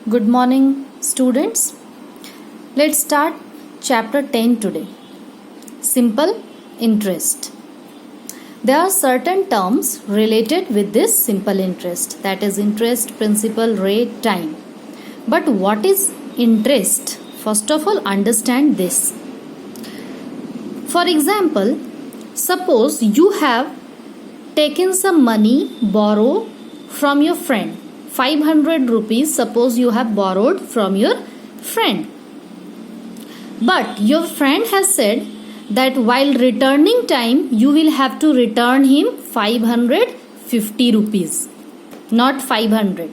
Good morning, students. Let's start chapter 10 today. Simple interest. There are certain terms related with this simple interest, that is interest, principal, rate, time. But what is interest? First of all, understand this. For example, suppose you have taken some money, borrow from your friend. 500 rupees, suppose you have borrowed from your friend. But your friend has said that while returning time, you will have to return him 550 rupees, not 500.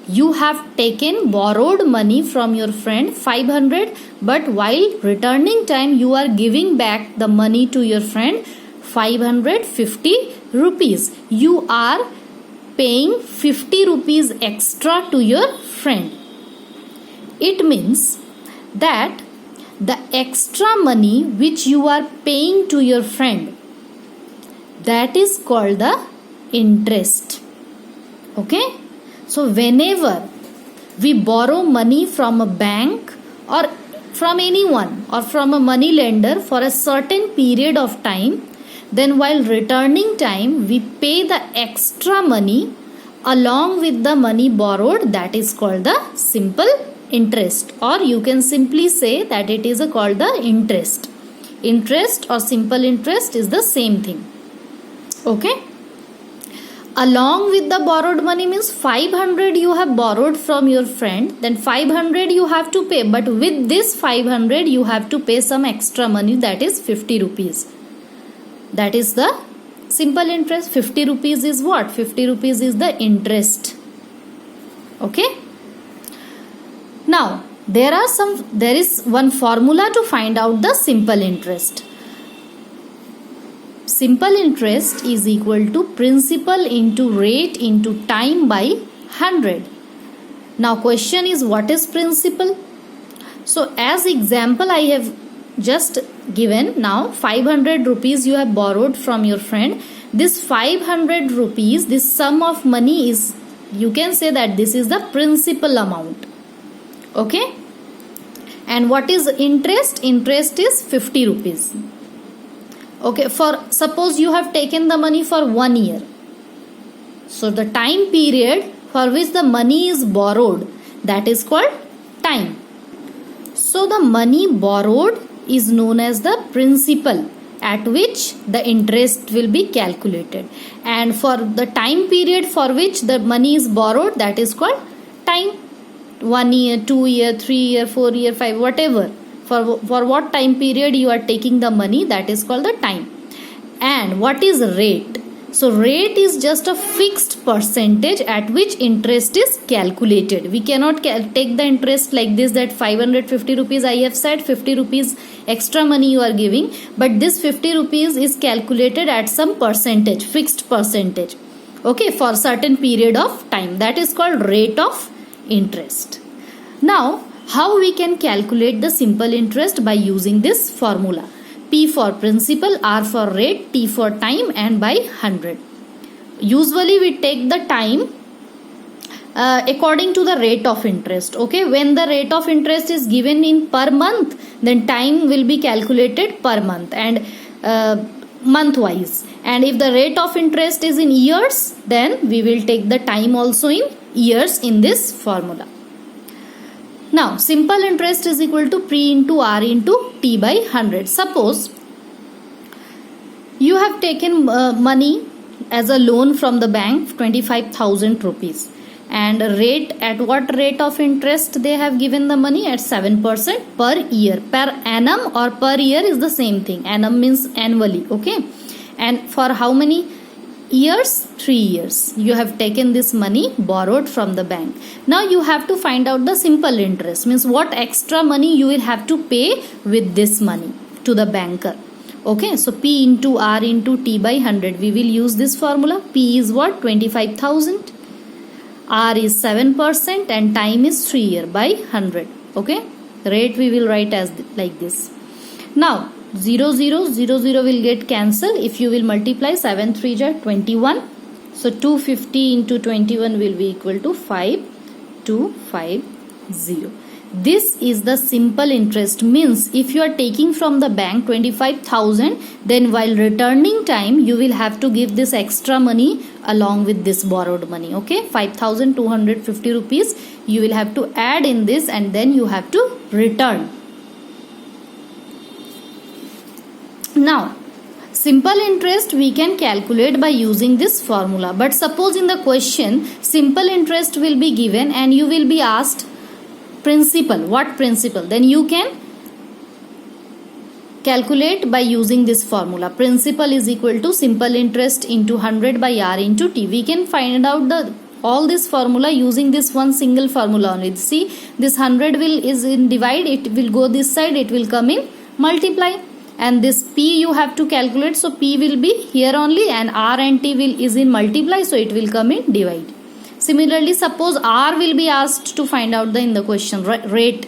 You have taken borrowed money from your friend 500, but while returning time, you are giving back the money to your friend 550 rupees. You are paying 50 rupees extra to your friend. It means that the extra money which you are paying to your friend, that is called the interest. Okay? So whenever we borrow money from a bank or from anyone or from a money lender for a certain period of time, then while returning time we pay the extra money along with the money borrowed, that is called the simple interest, or you can simply say that it is called the interest. Interest or simple interest is the same thing. Okay? Along with the borrowed money means 500 you have borrowed from your friend, then 500 you have to pay, but with this 500 you have to pay some extra money, that is 50 rupees. That is the simple interest. 50 rupees is what? 50 rupees is the interest. Okay? Now, there is one formula to find out the simple interest. Simple interest is equal to principal into rate into time by 100. Now, question is, what is principal? So, as example I have just given, now 500 rupees you have borrowed from your friend. This 500 rupees, this sum of money is, you can say that this is the principal amount. Okay? And what is interest? Interest is 50 rupees. Okay, for suppose you have taken the money for 1 year. So the time period for which the money is borrowed, that is called time. So the money borrowed is known as the principal at which the interest will be calculated, and for the time period for which the money is borrowed, that is called time. 1 year, 2 year, 3 year, 4 year, 5, whatever, for what time period you are taking the money, that is called the time. And what is rate? So rate is just a fixed percentage at which interest is calculated. We cannot take the interest like this, that 550 rupees I have said, 50 rupees extra money you are giving, but this 50 rupees is calculated at some percentage, fixed percentage. Okay, for certain period of time, that is called rate of interest. Now, how we can calculate the simple interest? By using this formula. P for principal, R for rate, T for time, and by 100. Usually we take the time according to the rate of interest. Okay, when the rate of interest is given in per month, then time will be calculated per month and month wise. And if the rate of interest is in years, then we will take the time also in years in this formula. Now, simple interest is equal to P into R into T by 100. Suppose you have taken money as a loan from the bank, 25,000 rupees. And rate, at what rate of interest they have given the money? At 7% per year. Per annum or per year is the same thing. Annum means annually. Okay. And for how many years? 3 years. You have taken this money borrowed from the bank. Now you have to find out the simple interest. Means what extra money you will have to pay with this money to the banker. Okay. So P into R into T by 100. We will use this formula. P is what? 25,000. R is 7% and time is 3 year by 100. Okay. Rate we will write as like this. Now 0 0 0 0 will get cancelled. If you will multiply 7 3 ja 21. So 250 into 21 will be equal to 525 0. This is the simple interest. Means if you are taking from the bank 25,000, then while returning time you will have to give this extra money along with this borrowed money. Okay, 5,250 rupees you will have to add in this, and then you have to return. Now simple interest we can calculate by using this formula. But suppose in the question simple interest will be given and you will be asked principal. What principal? Then you can calculate by using this formula. Principal is equal to simple interest into 100 by R into T. We can find out all this formula using this one single formula only. See, this 100 is in divide, it will go this side, it will come in multiply. And this P you have to calculate, so P will be here only, and R and T is in multiply, so it will come in divide. Similarly, suppose R will be asked to find out in the question rate.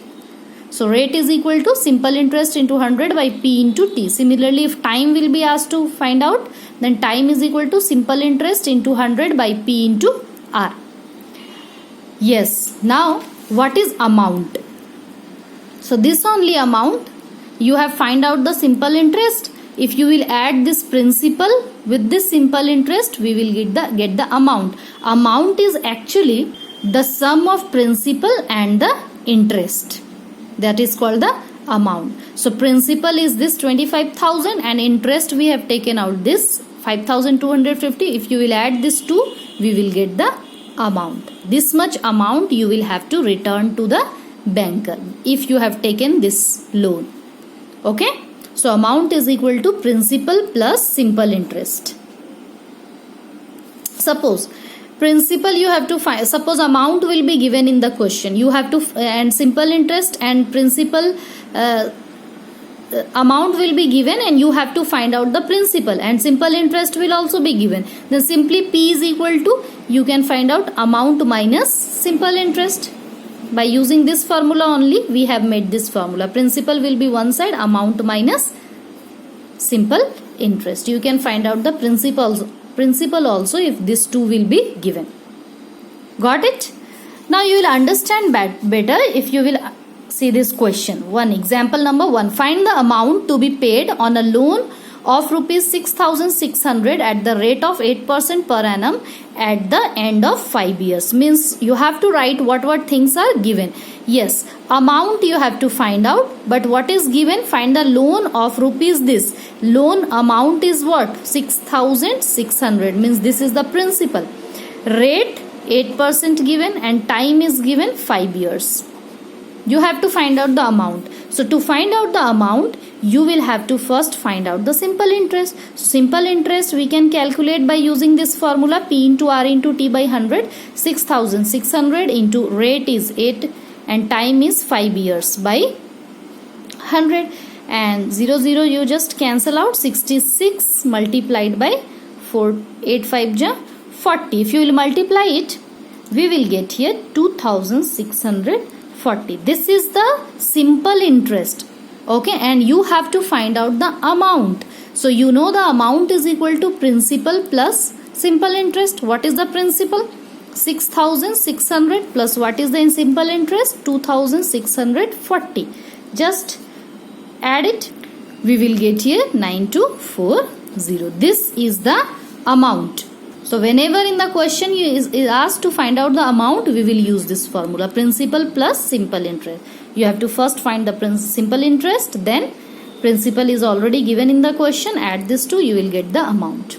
So rate is equal to simple interest into 100 by P into T. Similarly, if time will be asked to find out, then time is equal to simple interest into 100 by P into R. Yes, now what is amount? So this only amount. You have find out the simple interest. If you will add this principal with this simple interest, we will get the amount. Amount is actually the sum of principal and the interest. That is called the amount. So principal is this 25,000 and interest we have taken out this 5,250. If you will add this 2, we will get the amount. This much amount you will have to return to the banker if you have taken this loan. Okay, so amount is equal to principal plus simple interest. Suppose principal you have to find, suppose amount will be given in the question, you have to, and simple interest and principal amount will be given and you have to find out the principal, and simple interest will also be given. Then simply P is equal to, you can find out amount minus simple interest. By using this formula only, we have made this formula. Principal will be one side, amount minus simple interest. You can find out the principal also if this 2 will be given. Got it? Now you will understand better if you will see this question. One example number 1. Find the amount to be paid on a loan of rupees 6,600 at the rate of 8% per annum at the end of 5 years. Means you have to write what things are given. Yes, amount you have to find out, but what is given? Find the loan of rupees this. Loan amount is what? 6,600. Means this is the principal. Rate 8% given and time is given 5 years. You have to find out the amount. So to find out the amount, you will have to first find out the simple interest. Simple interest we can calculate by using this formula, P into R into T by 100. 6,600 into rate is 8 and time is 5 years by 100, and 0 0 you just cancel out. 66 multiplied by 4, 8 5 ja 40. If you will multiply it, we will get here 2,640. This is the simple interest. Okay, and you have to find out the amount. So you know the amount is equal to principal plus simple interest. What is the principal? 6,600 plus what is the simple interest? 2,640. Just add it. We will get here 9240. This is the amount. So whenever in the question is asked to find out the amount, we will use this formula, principal plus simple interest. You have to first find the simple interest, then principal is already given in the question, add this to, you will get the amount.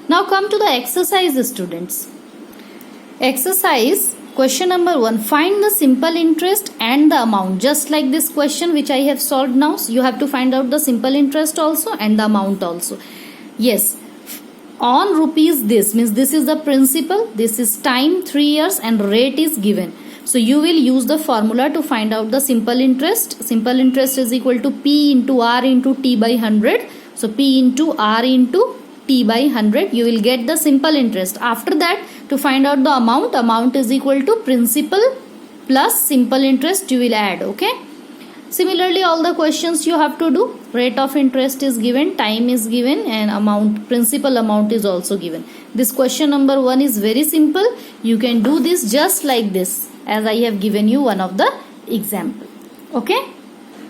Now come to the exercise, students. Exercise question number 1. Find the simple interest and the amount. Just like this question which I have solved now, so you have to find out the simple interest also and the amount also. Yes, on rupees this means this is the principal, this is time 3 years and rate is given. So you will use the formula to find out the simple interest. Simple interest is equal to P into R into T by 100. So P into R into T by 100. You will get the simple interest. After that, to find out the amount is equal to principal plus simple interest you will add. Okay. Similarly, all the questions you have to do. Rate of interest is given, time is given, and amount, principal amount is also given. This question number 1 is very simple. You can do this just like this. as I have given you one of the example. Okay.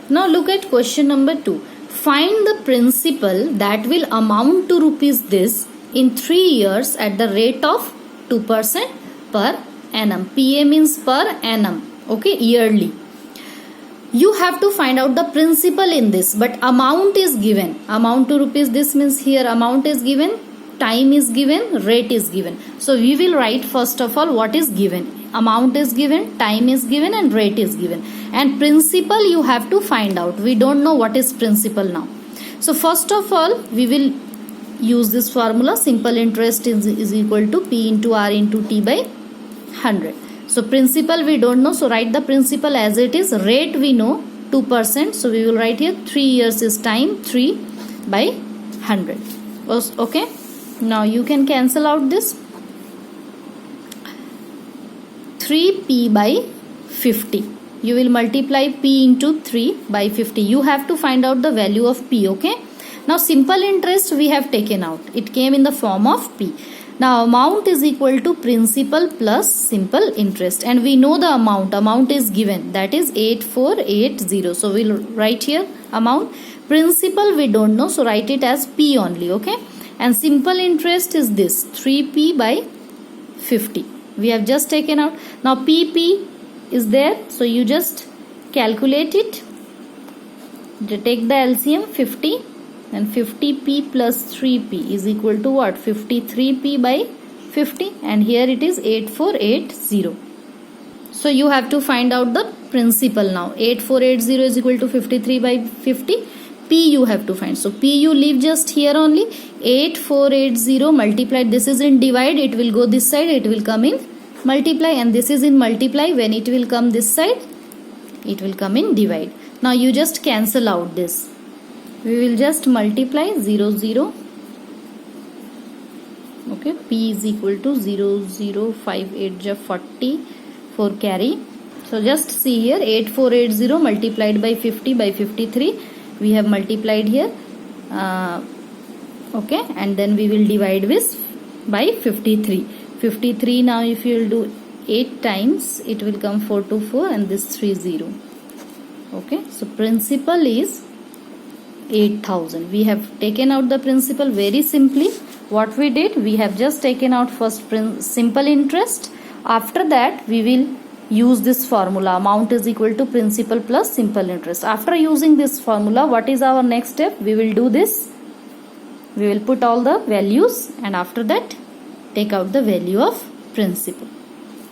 Now look at question number 2. Find the principal that will amount to rupees this in 3 years at the rate of 2% per annum. PA means per annum. Okay, yearly. You have to find out the principal in this, but amount is given. Amount to rupees this means here amount is given, time is given, rate is given. So we will write first of all what is given. Amount is given, time is given, and rate is given. And principal you have to find out. We don't know what is principal now. So first of all we will use this formula. Simple interest is equal to P into R into T by 100. So principal we don't know, so write the principal as it is. Rate we know 2%, so we will write here 3 years is time, 3 by 100. Okay, now you can cancel out this. 3P by 50. You will multiply P into 3 by 50. You have to find out the value of P. Okay, now simple interest we have taken out. It came in the form of P. Now amount is equal to principal plus simple interest, and we know the amount is given, that is 8480. So we'll write here amount. Principal we don't know, so write it as P only. Okay, and simple interest is this 3P by 50. We have just taken out. Now PP is there, so you just calculate it. Take the LCM 50. And 50P plus 3P is equal to what? 53P by 50, and here it is 8480. So you have to find out the principal now. 8480 is equal to 53 by 50. P you have to find. So P you leave just here only. 8480 multiplied. This is in divide. It will go this side. It will come in multiply, and this is in multiply. When it will come this side, it will come in divide. Now you just cancel out this. We will just multiply 0. Okay, P is equal to 0058 40 for carry. So just see here 8480 multiplied by 50 by 53. We have multiplied here. Okay, and then we will divide this by 53. 53 now if you will do 8 times, it will come 4 to 4, and this 30. Okay, so principal is 8000. We have taken out the principal very simply. What we did, we have just taken out first simple interest. After that we will use this formula, amount is equal to principal plus simple interest. After using this formula, what is our next step? We will do this. We will put all the values, and after that take out the value of principal.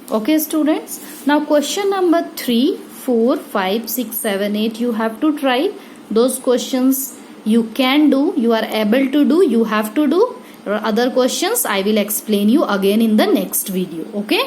Okay students, now question number 3, 4, 5, 6, 7, 8 you have to try. Those questions you can do, you are able to do, you have to do. Other questions I will explain you again in the next video. Okay.